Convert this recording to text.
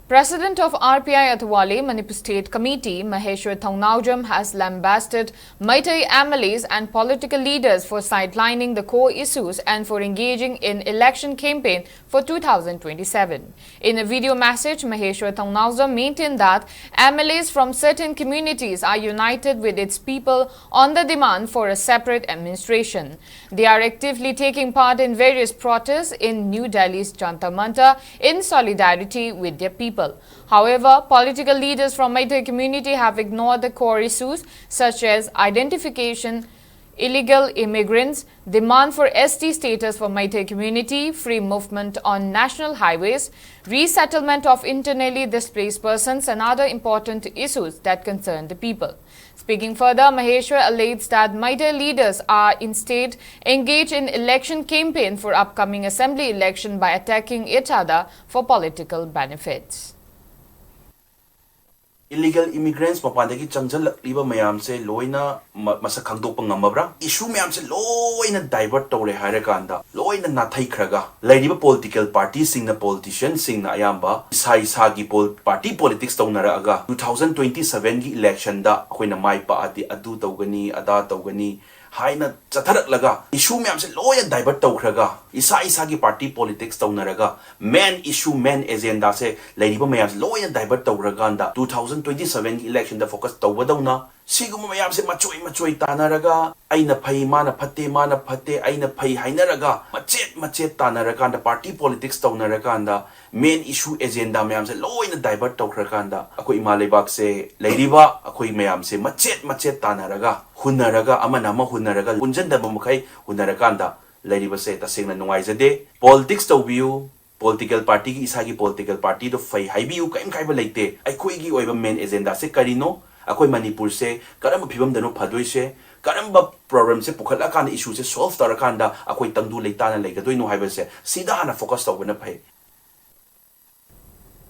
President of RPI Athwale Manipur State Committee, Maheshwar has lambasted Maitai MLAs and political leaders for sidelining the core issues and for engaging in election campaign for 2027. In a video message, Maheshwar maintained that MLAs from certain communities are united with its people on the demand for a separate administration. They are actively taking part in various protests in New Delhi's Jantar Mantar in solidarity with their people. However, political leaders from Maitai community have ignored the core issues such as identification, illegal immigrants, demand for ST status for Maitai community, free movement on national highways, resettlement of internally displaced persons and other important issues that concern the people. Speaking further, Maheshwar alleges that Maitai leaders are instead engaged in election campaign for upcoming assembly election by attacking each other for political benefits. Illegal immigrants mapandagi changjal-liba mayam se loina masa khangdokpa ngamabra issue mayam se loina divert tawre hairikanda loina nathai khraga lairiba political parties singna politicians singna ayamba isa gi party politics tawnara aga 2027 gi election da akoina mai pa ati adu tawgani ada tawgani haina chatharak laga issue mayam se loya divert tawkhraga isa gi party politics tawnaraga main issue main agenda se lairiba mayam se loya divert tawraganda 2027 gi election da focus tawbadawna siguma mayam se machoi tanaraga aina phai mana phatte aina phai hainaraga machet tanaraga da party politics tawnaraga main issue agenda mayam se loina divert tawkhraganda akoi imalebak se lairiba akoi mayam se machet tanaraga hunaraga amana ma hunaraga unjanda mamukai hunaraganda lairiba se tasengna nungaizade politics tawbiu political party gi isagi political party do fai haibiu kaim kaiba leite aikoi gi oiba main agenda se karino akoi Manipur se karamba phibam dano phadoi se karamba problem se pukhala kan issue se solve tarakanda akoi tangdu leitana leigadoi no haiba se sida hana focus tawbana phai